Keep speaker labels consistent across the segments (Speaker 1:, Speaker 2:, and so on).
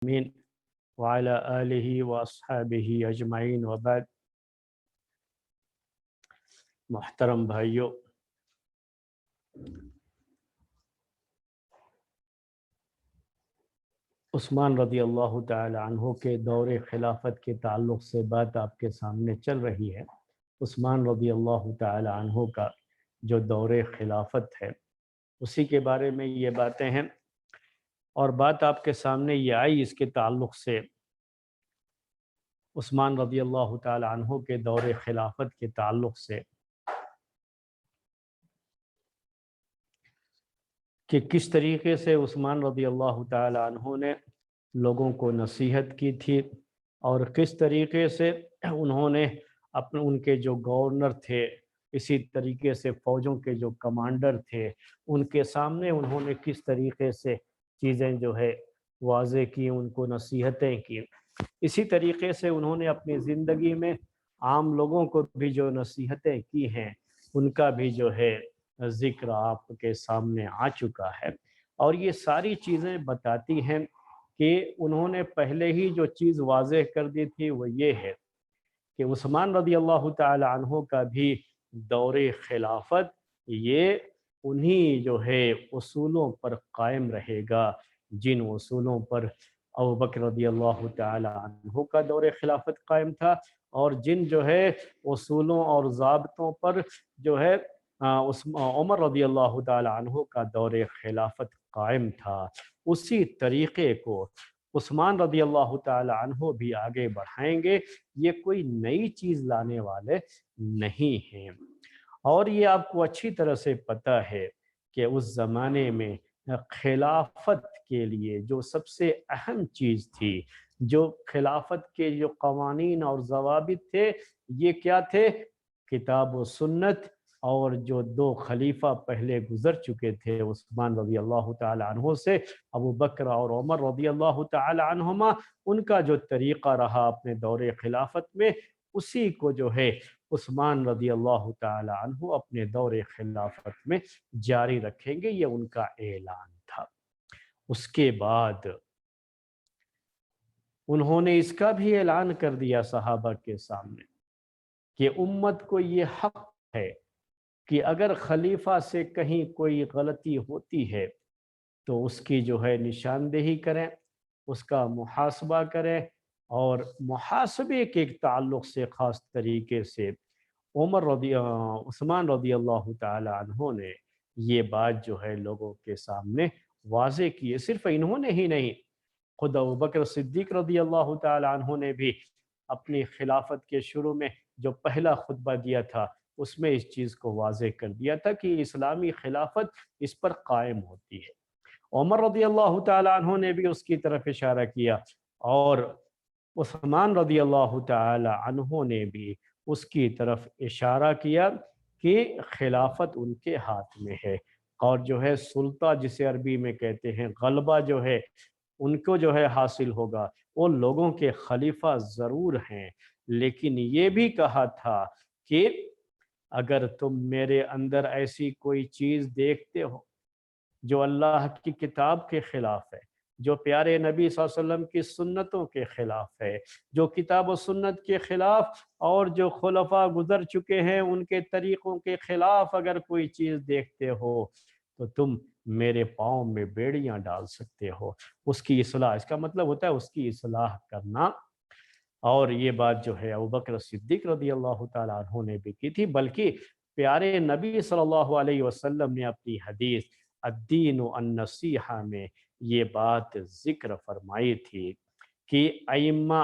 Speaker 1: آمین وعلی آلہ واصحابہ اجمعین وبعد۔ محترم بھائیو، عثمان رضی اللہ تعالی عنہ کے دور خلافت کے تعلق سے بات آپ کے سامنے چل رہی ہے۔ عثمان رضی اللہ تعالی عنہ کا جو دور خلافت ہے اسی کے بارے میں یہ باتیں ہیں، اور بات آپ کے سامنے یہ آئی اس کے تعلق سے عثمان رضی اللہ تعالی عنہ کے دور خلافت کے تعلق سے کہ کس طریقے سے عثمان رضی اللہ تعالی عنہ نے لوگوں کو نصیحت کی تھی، اور کس طریقے سے انہوں نے ان کے جو گورنر تھے، اسی طریقے سے فوجوں کے جو کمانڈر تھے، ان کے سامنے انہوں نے کس طریقے سے چیزیں جو ہے واضح کی، ان کو نصیحتیں کی۔ اسی طریقے سے انہوں نے اپنی زندگی میں عام لوگوں کو بھی جو نصیحتیں کی ہیں ان کا بھی جو ہے ذکر آپ کے سامنے آ چکا ہے، اور یہ ساری چیزیں بتاتی ہیں کہ انہوں نے پہلے ہی جو چیز واضح کر دی تھی وہ یہ ہے کہ عثمان رضی اللہ تعالی عنہ کا بھی دور خلافت یہ انہی جو ہے اصولوں پر قائم رہے گا جن اصولوں پر ابوبکر رضی اللہ تعالی عنہ کا دور خلافت قائم تھا، اور جن جو ہے اصولوں اور ضابطوں پر جو ہے عمر رضی اللہ تعالی عنہ کا دور خلافت قائم تھا، اسی طریقے کو عثمان رضی اللہ تعالی عنہ بھی آگے بڑھائیں گے۔ یہ کوئی نئی چیز لانے والے نہیں ہیں، اور یہ آپ کو اچھی طرح سے پتہ ہے کہ اس زمانے میں خلافت کے لیے جو سب سے اہم چیز تھی، جو خلافت کے جو قوانین اور ضوابط تھے، یہ کیا تھے؟ کتاب و سنت، اور جو دو خلیفہ پہلے گزر چکے تھے عثمان رضی اللہ تعالی عنہ سے، ابو بکر اور عمر رضی اللہ تعالی عنہما، ان کا جو طریقہ رہا اپنے دور خلافت میں، اسی کو جو ہے عثمان رضی اللہ تعالی عنہ اپنے دور خلافت میں جاری رکھیں گے، یہ ان کا اعلان تھا۔ اس کے بعد انہوں نے اس کا بھی اعلان کر دیا صحابہ کے سامنے کہ امت کو یہ حق ہے کہ اگر خلیفہ سے کہیں کوئی غلطی ہوتی ہے تو اس کی جو ہے نشاندہی کریں، اس کا محاسبہ کریں، اور محاسبے کے تعلق سے خاص طریقے سے عثمان رضی اللہ تعالی عنہ نے یہ بات جو ہے لوگوں کے سامنے واضح کی ہے۔ صرف انہوں نے ہی نہیں، خود ابوبکر صدیق رضی اللہ تعالی عنہ نے بھی اپنی خلافت کے شروع میں جو پہلا خطبہ دیا تھا اس میں اس چیز کو واضح کر دیا تھا کہ اسلامی خلافت اس پر قائم ہوتی ہے۔ عمر رضی اللہ تعالی عنہ نے بھی اس کی طرف اشارہ کیا، اور عثمان رضی اللہ تعالی عنہ نے بھی اس کی طرف اشارہ کیا کہ خلافت ان کے ہاتھ میں ہے، اور جو ہے سلطہ جسے عربی میں کہتے ہیں، غلبہ جو ہے ان کو جو ہے حاصل ہوگا۔ وہ لوگوں کے خلیفہ ضرور ہیں، لیکن یہ بھی کہا تھا کہ اگر تم میرے اندر ایسی کوئی چیز دیکھتے ہو جو اللہ کی کتاب کے خلاف ہے، جو پیارے نبی صلی اللہ علیہ وسلم کی سنتوں کے خلاف ہے، جو کتاب و سنت کے خلاف اور جو خلفاء گزر چکے ہیں ان کے طریقوں کے خلاف اگر کوئی چیز دیکھتے ہو تو تم میرے پاؤں میں بیڑیاں ڈال سکتے ہو۔ اس کی اصلاح، اس کا مطلب ہوتا ہے اس کی اصلاح کرنا، اور یہ بات جو ہے ابوبکر صدیق رضی اللہ تعالیٰ عنہ نے بھی کی تھی، بلکہ پیارے نبی صلی اللہ علیہ وسلم نے اپنی حدیث الدین النصیحہ میں یہ بات ذکر فرمائی تھی کہ ائمہ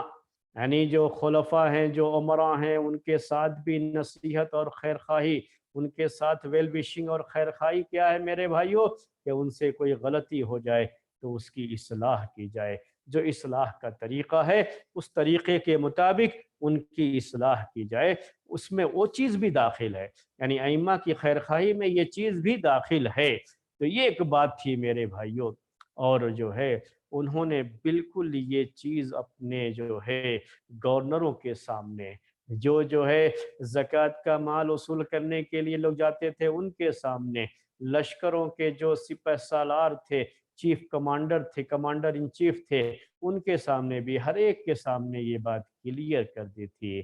Speaker 1: یعنی جو خلفاء ہیں، جو امراء ہیں، ان کے ساتھ بھی نصیحت اور خیرخواہی، ان کے ساتھ ویل وشنگ اور خیرخواہی کیا ہے میرے بھائیوں؟ کہ ان سے کوئی غلطی ہو جائے تو اس کی اصلاح کی جائے، جو اصلاح کا طریقہ ہے اس طریقے کے مطابق ان کی اصلاح کی جائے۔ اس میں وہ چیز بھی داخل ہے، یعنی ائمہ کی خیرخواہی میں یہ چیز بھی داخل ہے۔ تو یہ ایک بات تھی میرے بھائیوں، اور جو ہے انہوں نے بالکل یہ چیز اپنے جو ہے گورنروں کے سامنے، جو ہے زکوٰۃ کا مال وصول کرنے کے لیے لوگ جاتے تھے ان کے سامنے، لشکروں کے جو سپہ سالار تھے چیف کمانڈر تھے، کمانڈر ان چیف تھے، ان کے سامنے بھی، ہر ایک کے سامنے یہ بات کلیئر کر دی تھی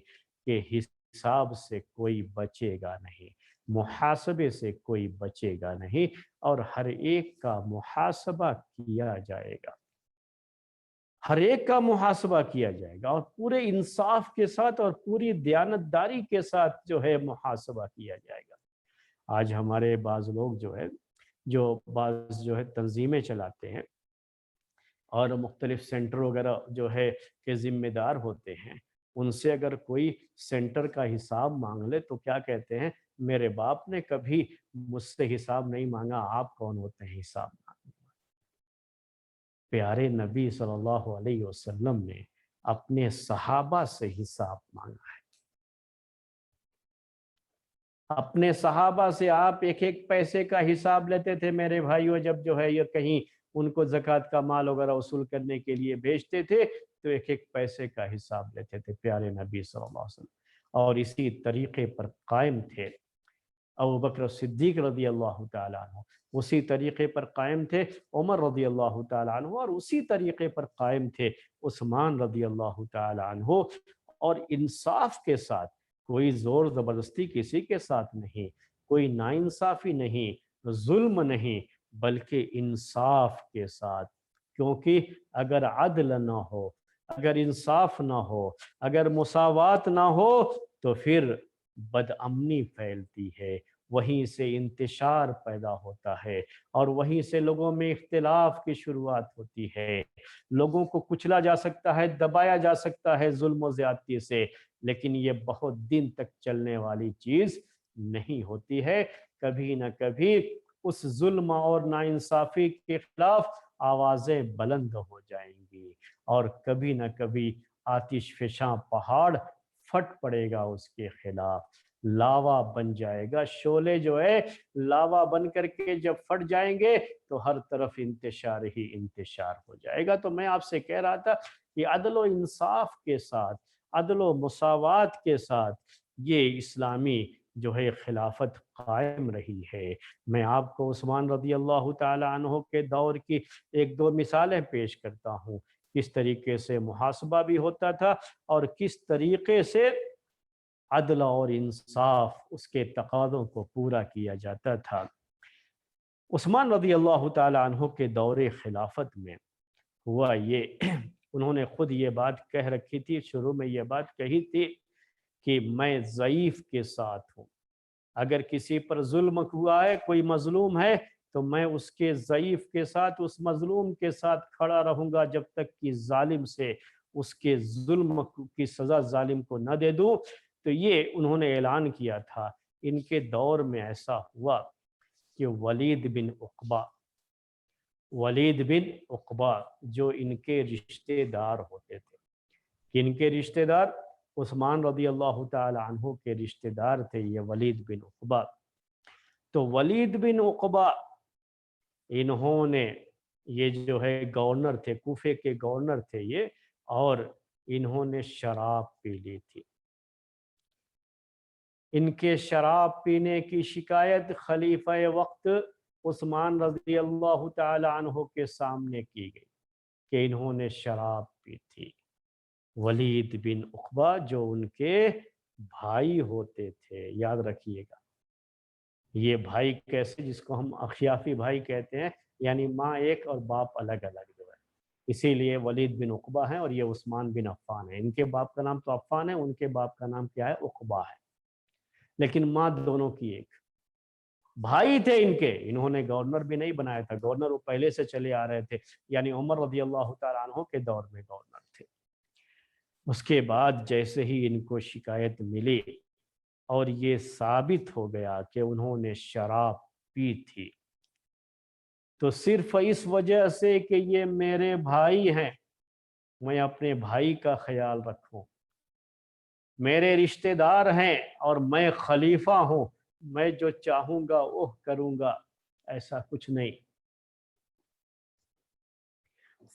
Speaker 1: کہ حساب سے کوئی بچے گا نہیں، محاسبے سے کوئی بچے گا نہیں، اور ہر ایک کا محاسبہ کیا جائے گا، ہر ایک کا محاسبہ کیا جائے گا، اور پورے انصاف کے ساتھ اور پوری دیانتداری کے ساتھ جو ہے محاسبہ کیا جائے گا۔ آج ہمارے بعض لوگ بعض تنظیمیں چلاتے ہیں اور مختلف سینٹر وغیرہ جو ہے کے ذمہ دار ہوتے ہیں، ان سے اگر کوئی سینٹر کا حساب مانگ لے تو کیا کہتے ہیں، میرے باپ نے کبھی مجھ سے حساب نہیں مانگا، آپ کون ہوتے ہیں حساب مانگنے والے؟ پیارے نبی صلی اللہ علیہ وسلم نے اپنے صحابہ سے حساب مانگا ہے، اپنے صحابہ سے آپ ایک ایک پیسے کا حساب لیتے تھے میرے بھائیوں، جب جو ہے یہ کہیں ان کو زکوٰۃ کا مال وغیرہ وصول کرنے کے لیے بھیجتے تھے تو ایک ایک پیسے کا حساب لیتے تھے پیارے نبی صلی اللہ علیہ وسلم، اور اسی طریقے پر قائم تھے ابوبکر صدیق رضی اللہ تعالیٰ عنہ، اسی طریقے پر قائم تھے عمر رضی اللہ تعالیٰ عنہ، اور اسی طریقے پر قائم تھے عثمان رضی اللہ تعالیٰ عنہ، اور انصاف کے ساتھ، کوئی زور زبردستی کسی کے ساتھ نہیں، کوئی ناانصافی نہیں، ظلم نہیں، بلکہ انصاف کے ساتھ، کیونکہ اگر عدل نہ ہو، اگر انصاف نہ ہو، اگر مساوات نہ ہو تو پھر بدامنی پھیلتی ہے، وہیں سے انتشار پیدا ہوتا ہے، اور وہیں سے لوگوں میں اختلاف کی شروعات ہوتی ہے، لوگوں کو کچلا جا سکتا ہے، دبایا جا سکتا ہے ظلم و زیادتی سے، لیکن یہ بہت دن تک چلنے والی چیز نہیں ہوتی ہے، کبھی نہ کبھی اس ظلم اور ناانصافی کے خلاف آوازیں بلند ہو جائیں گی، اور کبھی نہ کبھی آتش فشاں پہاڑ پھٹ پڑے گا اس کے خلاف، لاوا بن جائے گا، شعلے جو ہے لاوا بن کر کے جب پھٹ جائیں گے تو ہر طرف انتشار ہی انتشار ہو جائے گا۔ تو میں آپ سے کہہ رہا تھا کہ عدل و انصاف کے ساتھ، عدل و مساوات کے ساتھ یہ اسلامی جو ہے خلافت قائم رہی ہے۔ میں آپ کو عثمان رضی اللہ تعالی عنہ کے دور کی ایک دو مثالیں پیش کرتا ہوں، کس طریقے سے محاسبہ بھی ہوتا تھا اور کس طریقے سے عدل اور انصاف اس کے تقاضوں کو پورا کیا جاتا تھا۔ عثمان رضی اللہ تعالی عنہ کے دور خلافت میں ہوا یہ، انہوں نے خود یہ بات کہہ رکھی تھی، شروع میں یہ بات کہی تھی کہ میں ضعیف کے ساتھ ہوں، اگر کسی پر ظلم ہوا ہے، کوئی مظلوم ہے، تو میں اس کے ضعیف کے ساتھ، اس مظلوم کے ساتھ کھڑا رہوں گا جب تک کہ ظالم سے اس کے ظلم کی سزا ظالم کو نہ دے دوں۔ تو یہ انہوں نے اعلان کیا تھا۔ ان کے دور میں ایسا ہوا کہ ولید بن عقبہ جو ان کے رشتہ دار ہوتے تھے، کہ ان کے رشتہ دار عثمان رضی اللہ تعالی عنہ کے رشتہ دار تھے یہ ولید بن عقبہ۔ تو ولید بن عقبہ انہوں نے، یہ جو ہے گورنر تھے، کوفے کے گورنر تھے یہ، اور انہوں نے شراب پی لی تھی۔ ان کے شراب پینے کی شکایت خلیفہ وقت عثمان رضی اللہ تعالی عنہ کے سامنے کی گئی کہ انہوں نے شراب پی تھی۔ ولید بن عقبہ جو ان کے بھائی ہوتے تھے، یاد رکھیے گا، یہ بھائی کیسے، جس کو ہم اخیافی بھائی کہتے ہیں، یعنی ماں ایک اور باپ الگ الگ جو ہے، اسی لیے ولید بن عقبہ ہیں اور یہ عثمان بن عفان ہیں۔ ان کے باپ کا نام تو عفان ہے، ان کے باپ کا نام کیا ہے، عقبہ ہے، لیکن ماں دونوں کی ایک، بھائی تھے ان کے۔ انہوں نے گورنر بھی نہیں بنایا تھا، گورنر وہ پہلے سے چلے آ رہے تھے، یعنی عمر رضی اللہ تعالیٰ عنہ کے دور میں گورنر تھے۔ اس کے بعد جیسے ہی ان کو شکایت ملی اور یہ ثابت ہو گیا کہ انہوں نے شراب پی تھی، تو صرف اس وجہ سے کہ یہ میرے بھائی ہیں، میں اپنے بھائی کا خیال رکھوں، میرے رشتہ دار ہیں اور میں خلیفہ ہوں، میں جو چاہوں گا وہ کروں گا، ایسا کچھ نہیں۔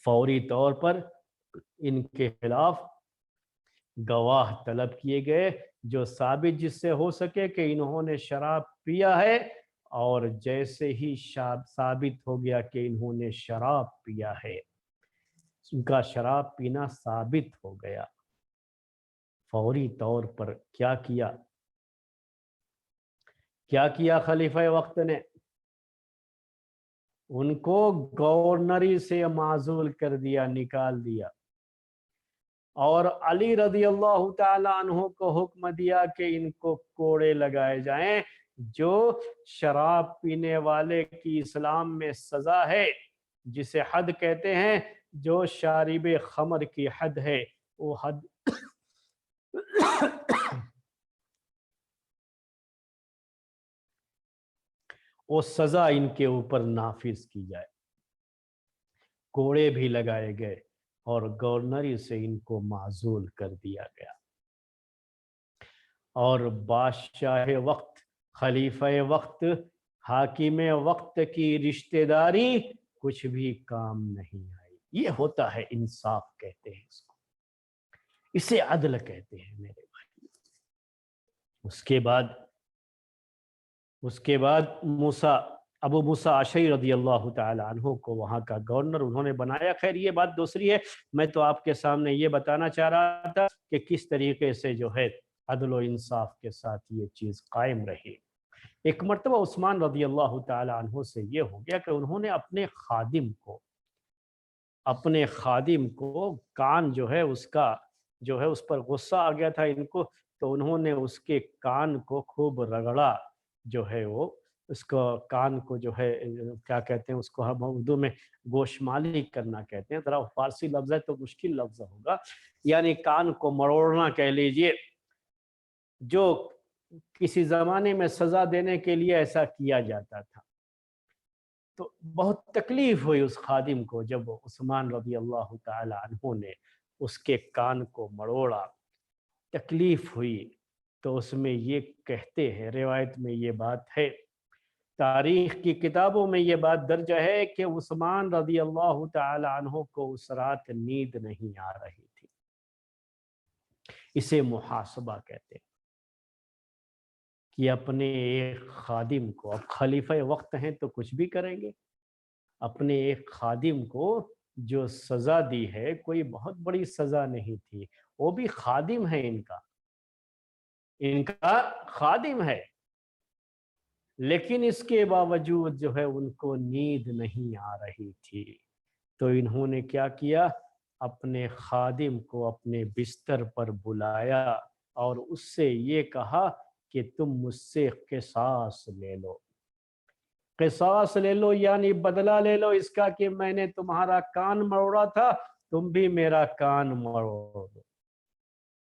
Speaker 1: فوری طور پر ان کے خلاف گواہ طلب کیے گئے جو ثابت جس سے ہو سکے کہ انہوں نے شراب پیا ہے اور جیسے ہی ثابت ہو گیا کہ انہوں نے شراب پیا ہے، ان کا شراب پینا ثابت ہو گیا، فوری طور پر کیا کیا خلیفہ وقت نے؟ ان کو گورنری سے معزول کر دیا، نکال دیا، اور علی رضی اللہ تعالی عنہ کو حکم دیا کہ ان کو کوڑے لگائے جائیں، جو شراب پینے والے کی اسلام میں سزا ہے، جسے حد کہتے ہیں، جو شارب خمر کی حد ہے، وہ حد وہ سزا ان کے اوپر نافذ کی جائے۔ کوڑے بھی لگائے گئے اور گورنری سے ان کو معزول کر دیا گیا، اور بادشاہ وقت، خلیفہ وقت، حاکم وقت کی رشتہ داری کچھ بھی کام نہیں آئی۔ یہ ہوتا ہے انصاف کہتے ہیں اس کو، اسے عدل کہتے ہیں میرے بھائی۔ اس کے بعد ابو موسیٰ اشعری رضی اللہ تعالی عنہ کو وہاں کا گورنر انہوں نے بنایا۔ خیر یہ بات دوسری ہے، میں تو آپ کے سامنے یہ بتانا چاہ رہا تھا کہ کس طریقے سے جو ہے عدل و انصاف کے ساتھ یہ چیز قائم رہی۔ ایک مرتبہ عثمان رضی اللہ تعالی عنہ سے یہ ہو گیا کہ انہوں نے اپنے خادم کو کان جو ہے اس کا جو ہے اس پر غصہ آ گیا تھا ان کو، تو انہوں نے اس کے کان کو خوب رگڑا، جو ہے وہ اس کو کان کو جو ہے کیا کہتے ہیں اس کو، ہم اردو میں گوشمالی کرنا کہتے ہیں، ذرا فارسی لفظ ہے تو مشکل لفظ ہوگا، یعنی کان کو مروڑنا کہہ لیجئے، جو کسی زمانے میں سزا دینے کے لیے ایسا کیا جاتا تھا۔ تو بہت تکلیف ہوئی اس خادم کو جب عثمان رضی اللہ تعالی عنہ نے اس کے کان کو مروڑا، تکلیف ہوئی۔ تو اس میں یہ کہتے ہیں، روایت میں یہ بات ہے، تاریخ کی کتابوں میں یہ بات درج ہے کہ عثمان رضی اللہ تعالی عنہ کو اس رات نیند نہیں آ رہی تھی۔ اسے محاسبہ کہتے ہیں کہ اپنے ایک خادم کو، اب خلیفہ وقت ہیں تو کچھ بھی کریں گے، اپنے ایک خادم کو جو سزا دی ہے، کوئی بہت بڑی سزا نہیں تھی، وہ بھی خادم ہے، ان کا خادم ہے، لیکن اس کے باوجود جو ہے ان کو نیند نہیں آ رہی تھی۔ تو انہوں نے کیا کیا، اپنے خادم کو اپنے بستر پر بلایا اور اس سے یہ کہا کہ تم مجھ سے قصاص لے لو، قصاص لے لو، یعنی بدلہ لے لو اس کا کہ میں نے تمہارا کان مروڑا تھا، تم بھی میرا کان مروڑ دو۔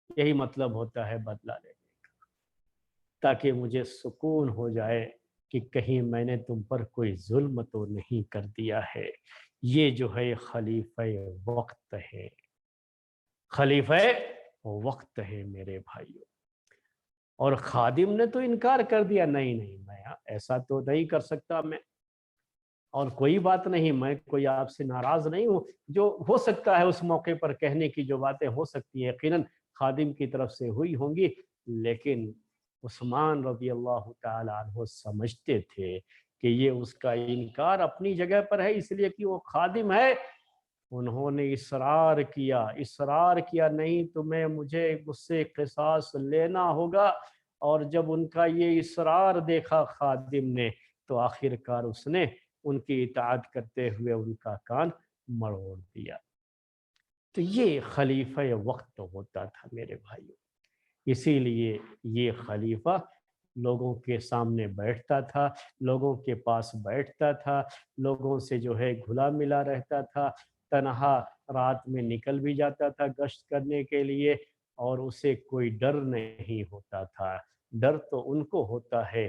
Speaker 1: یہی مطلب ہوتا ہے بدلہ لینے کا، تاکہ مجھے سکون ہو جائے کہ کہیں میں نے تم پر کوئی ظلم تو نہیں کر دیا ہے۔ یہ جو ہے خلیفہ وقت ہے، خلیفہ وقت ہے میرے بھائیوں۔ اور خادم نے تو انکار کر دیا، نہیں میں ایسا تو نہیں کر سکتا میں، اور کوئی بات نہیں، میں کوئی آپ سے ناراض نہیں ہوں، جو ہو سکتا ہے اس موقع پر کہنے کی جو باتیں ہو سکتی ہیں یقیناً خادم کی طرف سے ہوئی ہوں گی، لیکن عثمان رضی اللہ تعالی عنہ سمجھتے تھے کہ یہ اس کا انکار اپنی جگہ پر ہے، اس لیے کہ وہ خادم ہے۔ انہوں نے اصرار کیا نہیں، مجھے مجھ سے قصاص لینا ہوگا، اور جب ان کا یہ اصرار دیکھا خادم نے، تو آخرکار اس نے ان کی اطاعت کرتے ہوئے ان کا کان مروڑ دیا۔ تو یہ خلیفہ وقت ہوتا تھا میرے بھائیوں۔ اسی لیے یہ خلیفہ لوگوں کے سامنے بیٹھتا تھا، لوگوں کے پاس بیٹھتا تھا، لوگوں سے جو ہے گھلا ملا رہتا تھا، تنہا رات میں نکل بھی جاتا تھا گشت کرنے کے لیے، اور اسے کوئی ڈر نہیں ہوتا تھا۔ ڈر تو ان کو ہوتا ہے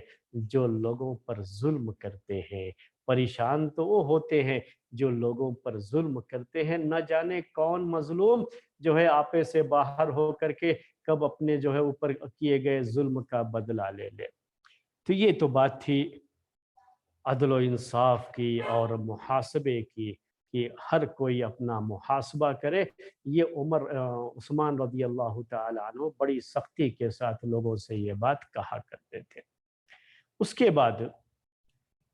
Speaker 1: جو لوگوں پر ظلم کرتے ہیں، پریشان تو وہ ہوتے ہیں جو لوگوں پر ظلم کرتے ہیں، نہ جانے کون مظلوم جو ہے آپے سے باہر ہو کر کے کب اپنے جو ہے اوپر کیے گئے ظلم کا بدلہ لے لے۔ تو یہ تو بات تھی عدل و انصاف کی اور محاسبے کی، کہ ہر کوئی اپنا محاسبہ کرے۔ یہ عثمان رضی اللہ تعالی عنہ بڑی سختی کے ساتھ لوگوں سے یہ بات کہا کرتے تھے۔ اس کے بعد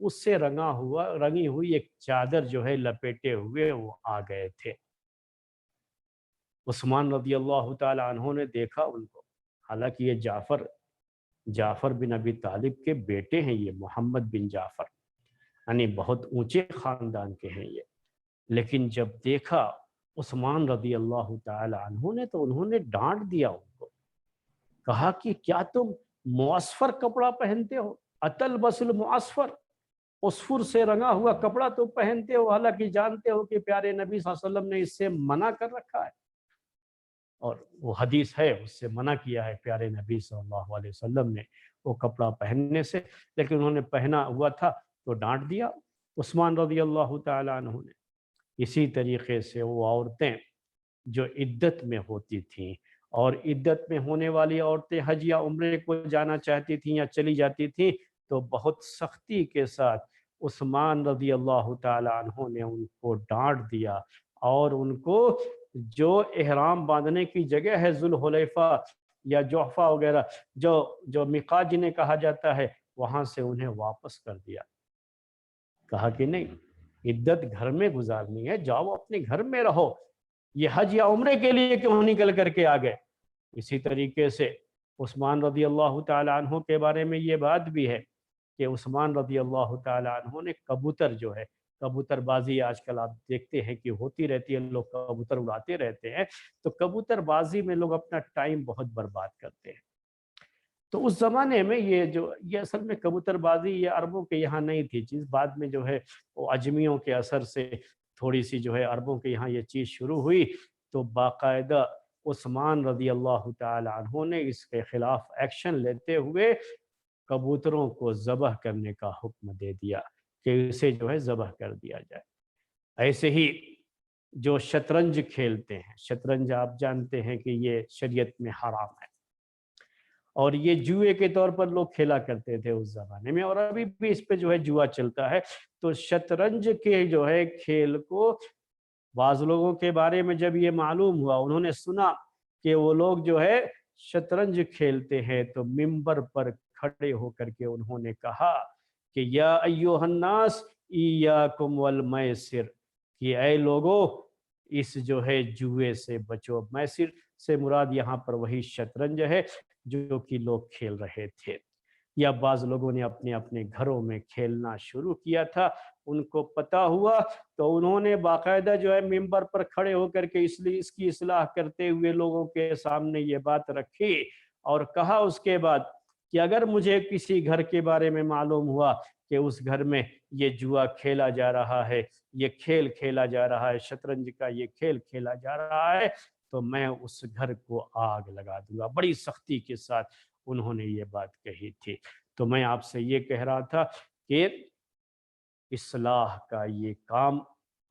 Speaker 1: اس سے رنگی ہوئی ایک چادر جو ہے لپیٹے ہوئے وہ آ گئے تھے۔ عثمان رضی اللہ تعالی عنہ نے دیکھا ان کو، حالانکہ یہ جعفر بن ابی طالب کے بیٹے ہیں، یہ محمد بن جعفر، یعنی بہت اونچے خاندان کے ہیں یہ، لیکن جب دیکھا عثمان رضی اللہ تعالی عنہ نے تو انہوں نے ڈانٹ دیا ان کو، کہا کہ کیا تم معصفر کپڑا پہنتے ہو؟ اتلبس المعصفر، عصفر سے رنگا ہوا کپڑا تو پہنتے ہو، حالانکہ جانتے ہو کہ پیارے نبی صلی اللہ علیہ وسلم نے اس سے منع کر رکھا ہے، اور وہ حدیث ہے اس سے منع کیا ہے پیارے نبی صلی اللہ علیہ وسلم نے وہ کپڑا پہننے سے، لیکن انہوں نے پہنا ہوا تھا تو ڈانٹ دیا عثمان رضی اللہ تعالی عنہ نے۔ اسی طریقے سے وہ عورتیں جو عدت میں ہوتی تھیں، اور عدت میں ہونے والی عورتیں حج یا عمرے کو جانا چاہتی تھیں یا چلی جاتی تھیں، تو بہت سختی کے ساتھ عثمان رضی اللہ تعالی عنہ نے ان کو ڈانٹ دیا، اور ان کو جو احرام باندھنے کی جگہ ہے ذوالحلیفہ یا جحفہ وغیرہ، جو میقات جنہیں کہا جاتا ہے، وہاں سے انہیں واپس کر دیا، کہا کہ نہیں، عدت گھر میں گزارنی ہے، جاؤ اپنے گھر میں رہو، یہ حج یا عمرے کے لیے کیوں نکل کر کے آ گئے۔ اسی طریقے سے عثمان رضی اللہ تعالی عنہ کے بارے میں یہ بات بھی ہے کہ عثمان رضی اللہ تعالی عنہ نے کبوتر جو ہے، کبوتر بازی آج کل آپ دیکھتے ہیں کہ ہوتی رہتی ہے، لوگ کبوتر اڑاتے رہتے ہیں، تو کبوتر بازی میں لوگ اپنا ٹائم بہت برباد کرتے ہیں۔ تو اس زمانے میں یہ اصل میں کبوتر بازی یہ عربوں کے یہاں نہیں تھی چیز، بعد میں جو ہے وہ اجمیوں کے اثر سے تھوڑی سی جو ہے عربوں کے یہاں یہ چیز شروع ہوئی، تو باقاعدہ عثمان رضی اللہ تعالی عنہ نے اس کے خلاف ایکشن لیتے ہوئے کبوتروں کو ذبح کرنے کا حکم دے دیا کہ اسے جو ہے ذبح کر دیا جائے۔ ایسے ہی جو شطرنج کھیلتے ہیں، شطرنج آپ جانتے ہیں کہ یہ شریعت میں حرام ہے، اور یہ جوئے کے طور پر لوگ کھیلا کرتے تھے اس زمانے میں، اور ابھی بھی اس پہ جو ہے جوا چلتا ہے۔ تو شطرنج کے جو ہے کھیل کو بعض لوگوں کے بارے میں جب یہ معلوم ہوا، انہوں نے سنا کہ وہ لوگ جو ہے شطرنج کھیلتے ہیں، تو ممبر پر کھڑے ہو کر کے انہوں نے کہا کہ یا ایھا الناس ایاکم والمیسر، کہ اے لوگو اس جو ہے جوئے سے بچو۔ میسر سے مراد یہاں پر وہی شطرنج ہے جو کہ لوگ کھیل رہے تھے، یا بعض لوگوں نے اپنے اپنے گھروں میں کھیلنا شروع کیا تھا، ان کو پتہ ہوا تو انہوں نے باقاعدہ جو ہے ممبر پر کھڑے ہو کر کے اس کی اصلاح کرتے ہوئے لوگوں کے سامنے یہ بات رکھی، اور کہا اس کے بعد کہ اگر مجھے کسی گھر کے بارے میں معلوم ہوا کہ اس گھر میں یہ جوا کھیلا جا رہا ہے، یہ کھیل کھیلا جا رہا ہے، شطرنج کا یہ کھیل کھیلا جا رہا ہے، تو میں اس گھر کو آگ لگا دوں گا۔ بڑی سختی کے ساتھ انہوں نے یہ بات کہی تھی۔ تو میں آپ سے یہ کہہ رہا تھا کہ اصلاح کا یہ کام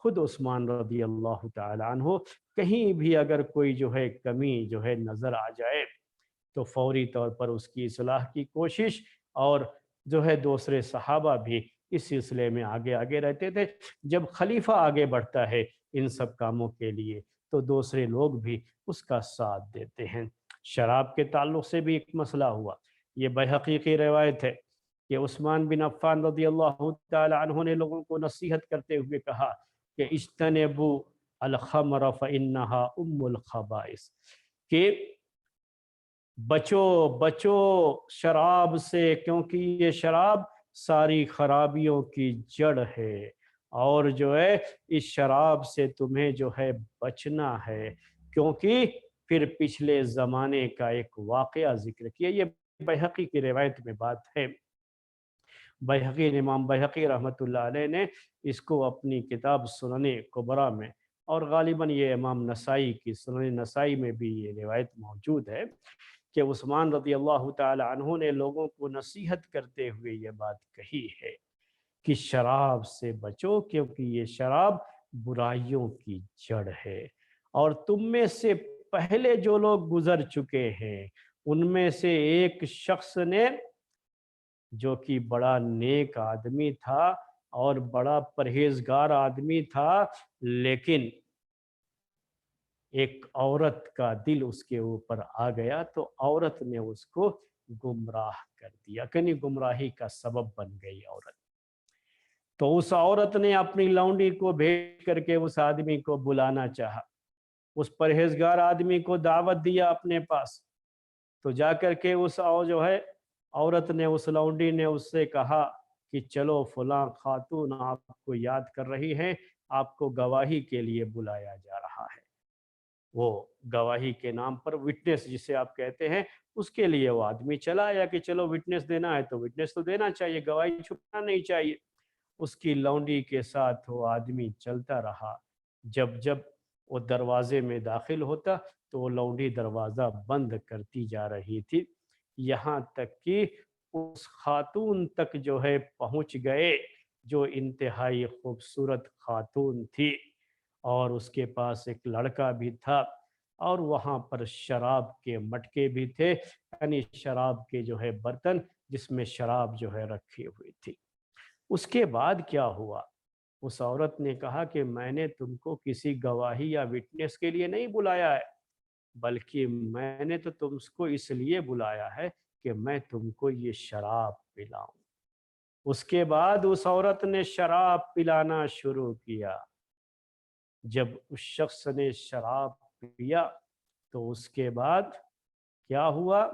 Speaker 1: خود عثمان رضی اللہ تعالی عنہ، کہیں بھی اگر کوئی جو ہے کمی جو ہے نظر آ جائے تو فوری طور پر اس کی اصلاح کی کوشش، اور جو ہے دوسرے صحابہ بھی اس سلسلے میں آگے آگے رہتے تھے۔ جب خلیفہ آگے بڑھتا ہے ان سب کاموں کے لیے تو دوسرے لوگ بھی اس کا ساتھ دیتے ہیں۔ شراب کے تعلق سے بھی ایک مسئلہ ہوا، یہ بیہقی کی روایت ہے کہ عثمان بن عفان رضی اللہ تعالی عنہ نے لوگوں کو نصیحت کرتے ہوئے کہا کہ اجتنبوا الخمر فإنها ام الخبائث، کہ بچو شراب سے، کیونکہ یہ شراب ساری خرابیوں کی جڑ ہے، اور جو ہے اس شراب سے تمہیں جو ہے بچنا ہے، کیونکہ پھر پچھلے زمانے کا ایک واقعہ ذکر کیا۔ یہ بیہقی کی روایت میں بات ہے، امام بیہقی رحمۃ اللہ علیہ نے اس کو اپنی کتاب سنن کبریٰ میں، اور غالباً یہ امام نسائی کی سنن نسائی میں بھی یہ روایت موجود ہے کہ عثمان رضی اللہ تعالی عنہ نے لوگوں کو نصیحت کرتے ہوئے یہ بات کہی ہے کہ شراب سے بچو، کیونکہ یہ شراب برائیوں کی جڑ ہے، اور تم میں سے پہلے جو لوگ گزر چکے ہیں ان میں سے ایک شخص نے، جو کہ بڑا نیک آدمی تھا اور بڑا پرہیزگار آدمی تھا، لیکن ایک عورت کا دل اس کے اوپر آ گیا تو عورت نے اس کو گمراہ کر دیا، یعنی گمراہی کا سبب بن گئی عورت۔ تو اس عورت نے اپنی لونڈی کو بھیج کر کے اس آدمی کو بلانا چاہا، اس پرہیزگار آدمی کو دعوت دیا اپنے پاس۔ تو جا کر کے اس جو ہے عورت نے، اس لونڈی نے اس سے کہا کہ چلو فلاں خاتون آپ کو یاد کر رہی ہے، آپ کو گواہی کے لیے بلایا جا رہا ہے۔ وہ گواہی کے نام پر، وٹنس جسے آپ کہتے ہیں، اس کے لیے وہ آدمی چلا آیا کہ چلو وٹنس دینا ہے تو وٹنس تو دینا چاہیے، گواہی چھپنا نہیں چاہیے۔ اس کی لونڈی کے ساتھ وہ آدمی چلتا رہا۔ جب جب وہ دروازے میں داخل ہوتا تو وہ لونڈی دروازہ بند کرتی جا رہی تھی، یہاں تک کہ اس خاتون تک جو ہے پہنچ گئے، جو انتہائی خوبصورت خاتون تھی، اور اس کے پاس ایک لڑکا بھی تھا، اور وہاں پر شراب کے مٹکے بھی تھے، یعنی شراب کے جو ہے برتن جس میں شراب جو ہے رکھی ہوئی تھی۔ اس کے بعد کیا ہوا؟ اس عورت نے کہا کہ میں نے تم کو کسی گواہی یا وٹنس کے لیے نہیں بلایا ہے، بلکہ میں نے تو تم کو اس لیے بلایا ہے کہ میں تم کو یہ شراب پلاؤں۔ اس کے بعد اس عورت نے شراب پلانا شروع کیا۔ جب اس شخص نے شراب پیا تو اس کے بعد کیا ہوا؟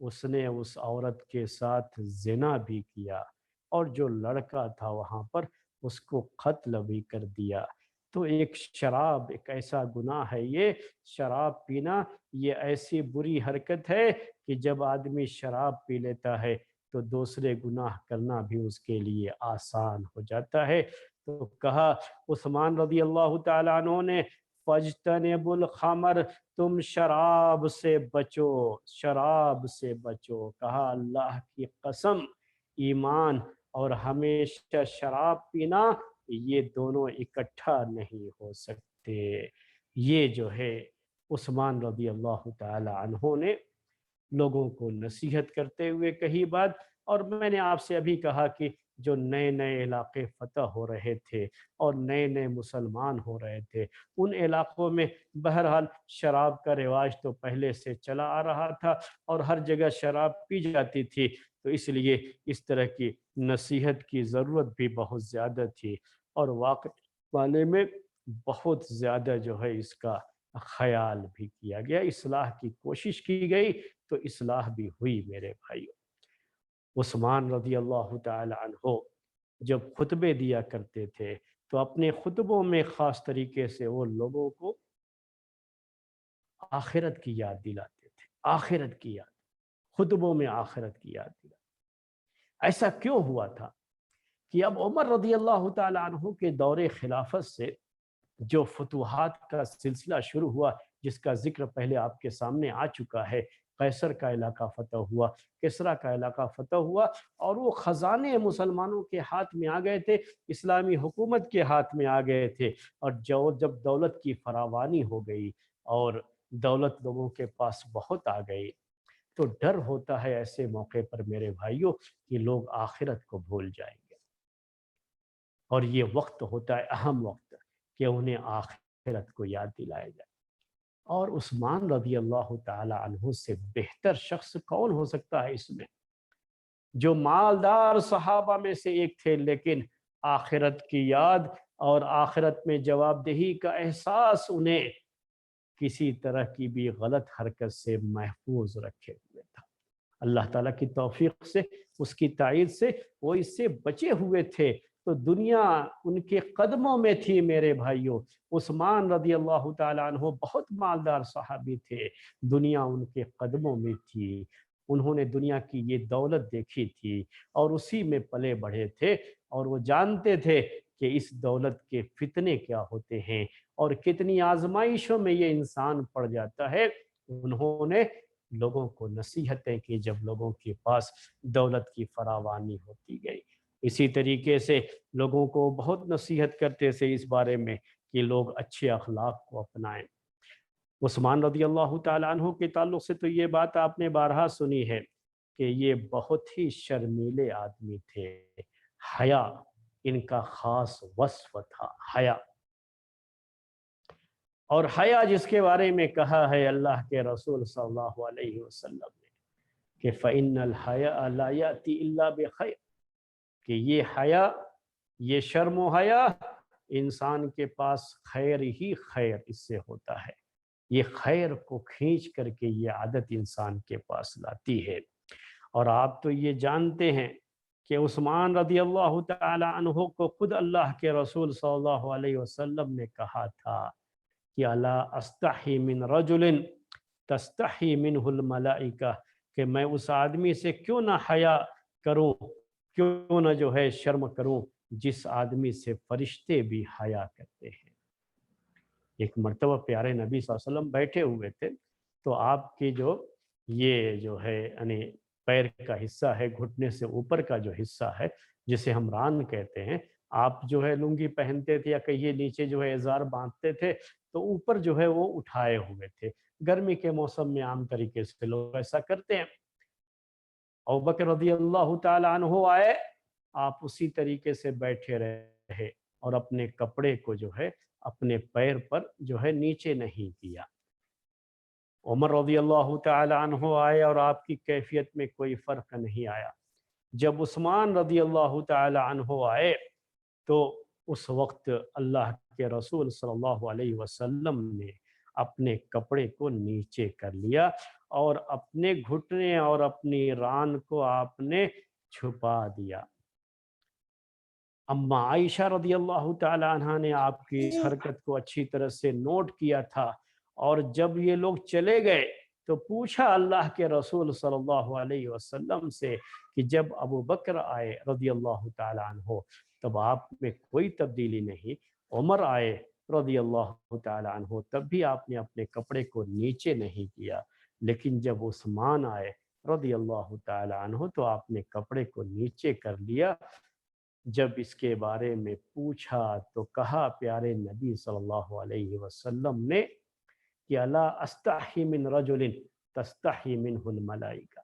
Speaker 1: اس نے اس عورت کے ساتھ زنا بھی کیا، اور جو لڑکا تھا وہاں پر اس کو قتل بھی کر دیا۔ تو ایک شراب ایک ایسا گناہ ہے، یہ شراب پینا یہ ایسی بری حرکت ہے کہ جب آدمی شراب پی لیتا ہے تو دوسرے گناہ کرنا بھی اس کے لیے آسان ہو جاتا ہے۔ تو کہا عثمان رضی اللہ تعالیٰ عنہ نے، فَاجْتَنِبُوا الْخَمْرَ، تم شراب سے بچو، شراب سے بچو۔ کہا اللہ کی قسم، ایمان اور ہمیشہ شراب پینا یہ دونوں اکٹھا نہیں ہو سکتے۔ یہ جو ہے عثمان رضی اللہ تعالی عنہ نے لوگوں کو نصیحت کرتے ہوئے کہی بات۔ اور میں نے آپ سے ابھی کہا کہ جو نئے نئے علاقے فتح ہو رہے تھے اور نئے نئے مسلمان ہو رہے تھے، ان علاقوں میں بہرحال شراب کا رواج تو پہلے سے چلا آ رہا تھا، اور ہر جگہ شراب پی جاتی تھی، تو اس لیے اس طرح کی نصیحت کی ضرورت بھی بہت زیادہ تھی، اور واقع والے میں بہت زیادہ جو ہے اس کا خیال بھی کیا گیا، اصلاح کی کوشش کی گئی، تو اصلاح بھی ہوئی میرے بھائیوں۔ عثمان رضی اللہ تعالی عنہ جب خطبے دیا کرتے تھے تو اپنے خطبوں میں خاص طریقے سے وہ لوگوں کو آخرت کی یاد دلاتے تھے، آخرت کی یاد، خطبوں میں آخرت کی یاد دلاتے۔ ایسا کیوں ہوا تھا کہ اب عمر رضی اللہ تعالی عنہ کے دور خلافت سے جو فتوحات کا سلسلہ شروع ہوا، جس کا ذکر پہلے آپ کے سامنے آ چکا ہے، قیصر کا علاقہ فتح ہوا، کسریٰ کا علاقہ فتح ہوا، اور وہ خزانے مسلمانوں کے ہاتھ میں آ گئے تھے، اسلامی حکومت کے ہاتھ میں آ گئے تھے، اور جب دولت کی فراوانی ہو گئی اور دولت لوگوں کے پاس بہت آ گئی، تو ڈر ہوتا ہے ایسے موقع پر میرے بھائیوں کہ لوگ آخرت کو بھول جائیں گے، اور یہ وقت ہوتا ہے اہم وقت کہ انہیں آخرت کو یاد دلایا جائے۔ اور عثمان رضی اللہ تعالی عنہ سے بہتر شخص کون ہو سکتا ہے اس میں، جو مالدار صحابہ میں سے ایک تھے، لیکن آخرت کی یاد اور آخرت میں جواب دہی کا احساس انہیں کسی طرح کی بھی غلط حرکت سے محفوظ رکھے ہوئے تھا۔ اللہ تعالیٰ کی توفیق سے، اس کی تائید سے وہ اس سے بچے ہوئے تھے، تو دنیا ان کے قدموں میں تھی میرے بھائیوں۔ عثمان رضی اللہ تعالیٰ عنہ بہت مالدار صحابی تھے، دنیا ان کے قدموں میں تھی، انہوں نے دنیا کی یہ دولت دیکھی تھی اور اسی میں پلے بڑھے تھے، اور وہ جانتے تھے کہ اس دولت کے فتنے کیا ہوتے ہیں اور کتنی آزمائشوں میں یہ انسان پڑ جاتا ہے۔ انہوں نے لوگوں کو نصیحتیں کی جب لوگوں کے پاس دولت کی فراوانی ہوتی گئی۔ اسی طریقے سے لوگوں کو بہت نصیحت کرتے تھے اس بارے میں کہ لوگ اچھے اخلاق کو اپنائیں۔ عثمان رضی اللہ تعالیٰ عنہ کے تعلق سے تو یہ بات آپ نے بارہا سنی ہے کہ یہ بہت ہی شرمیلے آدمی تھے، حیا ان کا خاص وصف تھا، حیا۔ اور حیا جس کے بارے میں کہا ہے اللہ کے رسول صلی اللہ علیہ وسلم نے کہ فَإِنَّ الْحَيَاءَ لَا يَأْتِي إِلَّا بِخَيْرٍ، کہ یہ حیا یہ شرم و حیا انسان کے پاس خیر ہی خیر اس سے ہوتا ہے، یہ خیر کو کھینچ کر کے یہ عادت انسان کے پاس لاتی ہے۔ اور آپ تو یہ جانتے ہیں کہ عثمان رضی اللہ تعالی عنہ کو خود اللہ کے رسول صلی اللہ علیہ وسلم نے کہا تھا کہ الا استحی من رجل تستحی منہ الملائکہ، کہ میں اس آدمی سے کیوں نہ حیا کروں، کیوں نہ جو ہے شرم کروں جس آدمی سے فرشتے بھی حیا کرتے ہیں۔ ایک مرتبہ پیارے نبی صلی اللہ علیہ وسلم بیٹھے ہوئے تھے، تو آپ کی یہ جو ہے یعنی پیر کا حصہ ہے، گھٹنے سے اوپر کا جو حصہ ہے جسے ہم ران کہتے ہیں، آپ جو ہے لنگی پہنتے تھے یا کہیے نیچے جو ہے ازار باندھتے تھے، تو اوپر جو ہے وہ اٹھائے ہوئے تھے۔ گرمی کے موسم میں عام طریقے سے لوگ ایسا کرتے ہیں۔ ابوبکر رضی اللہ تعالی عنہ آئے، آپ اسی طریقے سے بیٹھے رہے اور اپنے کپڑے کو جو ہے اپنے پیر پر جو ہے نیچے نہیں کیا۔ عمر رضی اللہ تعالی عنہ آئے اور آپ کی کیفیت میں کوئی فرق نہیں آیا۔ جب عثمان رضی اللہ تعالی عنہ آئے تو اس وقت اللہ کے رسول صلی اللہ علیہ وسلم نے اپنے کپڑے کو نیچے کر لیا اور اپنے گھٹنے اور اپنی ران کو آپ نے چھپا دیا۔ اما عائشہ رضی اللہ تعالی عنہ نے آپ کی اس حرکت کو اچھی طرح سے نوٹ کیا تھا، اور جب یہ لوگ چلے گئے تو پوچھا اللہ کے رسول صلی اللہ علیہ وسلم سے کہ جب ابو بکر آئے رضی اللہ تعالی عنہ تب آپ میں کوئی تبدیلی نہیں، عمر آئے رضی اللہ تعالی عنہ تب بھی آپ نے اپنے کپڑے کو نیچے نہیں کیا، لیکن جب عثمان آئے رضی اللہ تعالی عنہ تو آپ نے کپڑے کو نیچے کر لیا۔ جب اس کے بارے میں پوچھا تو کہا پیارے نبی صلی اللہ علیہ وسلم نے کہ الا استحی من رجل تستحی منہ الملائکہ،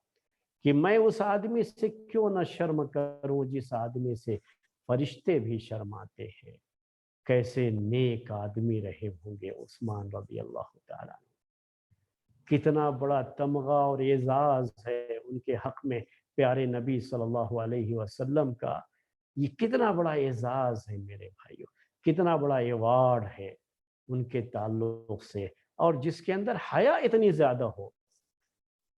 Speaker 1: کہ میں اس آدمی سے کیوں نہ شرم کروں جس آدمی سے فرشتے بھی شرماتے ہیں۔ کیسے نیک آدمی رہے ہوں گے عثمان رضی اللہ تعالیٰ عنہ، کتنا بڑا تمغہ اور اعزاز ہے ان کے حق میں پیارے نبی صلی اللہ علیہ وسلم کا۔ یہ کتنا بڑا اعزاز ہے میرے بھائیوں، کتنا بڑا ایوارڈ ہے ان کے تعلق سے، اور جس کے اندر حیا اتنی زیادہ ہو،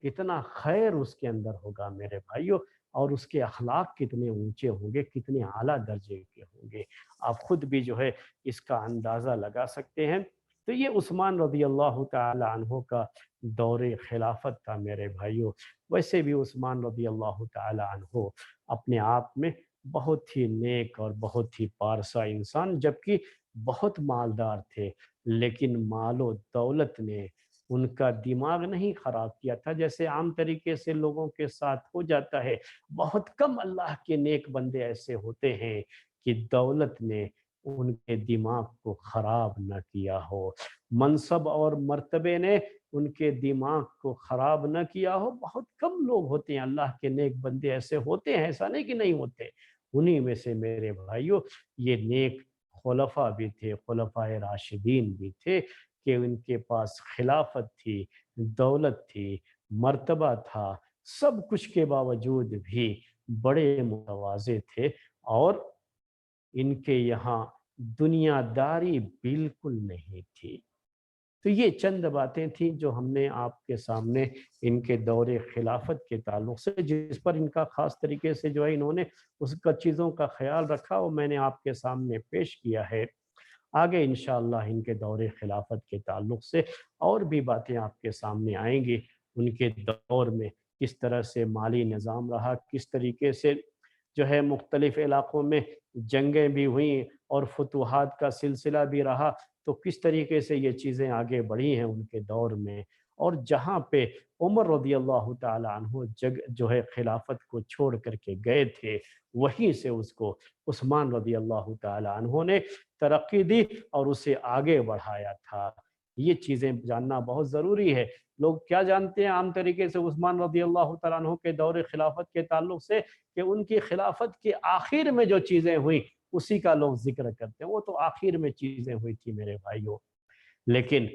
Speaker 1: اتنا خیر اس کے اندر ہوگا میرے بھائیوں، اور اس کے اخلاق کتنے اونچے ہوں گے، کتنے اعلیٰ درجے کے ہوں گے، آپ خود بھی جو ہے اس کا اندازہ لگا سکتے ہیں۔ تو یہ عثمان رضی اللہ تعالی عنہ کا دور خلافت تھا میرے بھائیوں۔ ویسے بھی عثمان رضی اللہ تعالی عنہ اپنے آپ میں بہت ہی نیک اور بہت ہی پارسا انسان، جبکہ بہت مالدار تھے، لیکن مال و دولت نے ان کا دماغ نہیں خراب کیا تھا جیسے عام طریقے سے لوگوں کے ساتھ ہو جاتا ہے۔ بہت کم اللہ کے نیک بندے ایسے ہوتے ہیں کہ دولت نے ان کے دماغ کو خراب نہ کیا ہو، منصب اور مرتبے نے ان کے دماغ کو خراب نہ کیا ہو۔ بہت کم لوگ ہوتے ہیں اللہ کے نیک بندے ایسے ہوتے ہیں، ایسا نہیں کہ نہیں ہوتے۔ انہی میں سے میرے بھائیوں یہ نیک خلفاء بھی تھے، خلفاء راشدین بھی تھے کہ ان کے پاس خلافت تھی، دولت تھی، مرتبہ تھا، سب کچھ کے باوجود بھی بڑے متواضع تھے، اور ان کے یہاں دنیا داری بالکل نہیں تھی۔ تو یہ چند باتیں تھیں جو ہم نے آپ کے سامنے ان کے دور خلافت کے تعلق سے، جس پر ان کا خاص طریقے سے جو ہے انہوں نے اس کا چیزوں کا خیال رکھا، وہ میں نے آپ کے سامنے پیش کیا ہے۔ آگے انشاءاللہ ان کے دور خلافت کے تعلق سے اور بھی باتیں آپ کے سامنے آئیں گی۔ ان کے دور میں کس طرح سے مالی نظام رہا، کس طریقے سے جو ہے مختلف علاقوں میں جنگیں بھی ہوئیں اور فتوحات کا سلسلہ بھی رہا، تو کس طریقے سے یہ چیزیں آگے بڑھی ہیں ان کے دور میں، اور جہاں پہ عمر رضی اللہ تعالی عنہ جو ہے خلافت کو چھوڑ کر کے گئے تھے، وہیں سے اس کو عثمان رضی اللہ تعالی عنہ نے ترقی دی اور اسے آگے بڑھایا تھا۔ یہ چیزیں جاننا بہت ضروری ہے۔ لوگ کیا جانتے ہیں عام طریقے سے عثمان رضی اللہ تعالیٰ عنہ کے دور خلافت کے تعلق سے، کہ ان کی خلافت کے آخر میں جو چیزیں ہوئیں اسی کا لوگ ذکر کرتے ہیں، وہ تو آخر میں چیزیں ہوئی تھی میرے بھائیوں، لیکن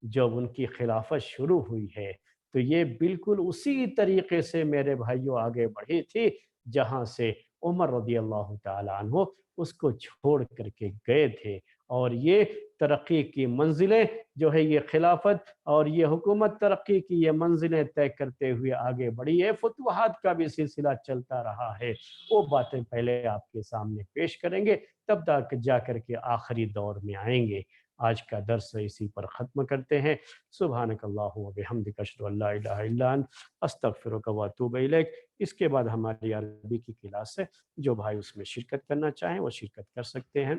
Speaker 1: جب ان کی خلافت شروع ہوئی ہے تو یہ بالکل اسی طریقے سے میرے بھائیوں آگے بڑھی تھی جہاں سے عمر رضی اللہ تعالی عنہ اس کو چھوڑ کر کے گئے تھے۔ اور یہ ترقی کی منزلیں جو ہے، یہ خلافت اور یہ حکومت ترقی کی یہ منزلیں طے کرتے ہوئے آگے بڑھی ہے، فتوحات کا بھی سلسلہ چلتا رہا ہے۔ وہ باتیں پہلے آپ کے سامنے پیش کریں گے، تب تک جا کر کے آخری دور میں آئیں گے۔ آج کا درس اسی پر ختم کرتے ہیں۔ سبحانک اللہ و بحمدک، اشہد ان لا الہ الا انت، استغفرک و اتوب الیک۔ اس کے بعد ہماری عربی کی کلاس ہے، جو بھائی اس میں شرکت کرنا چاہیں وہ شرکت کر سکتے ہیں۔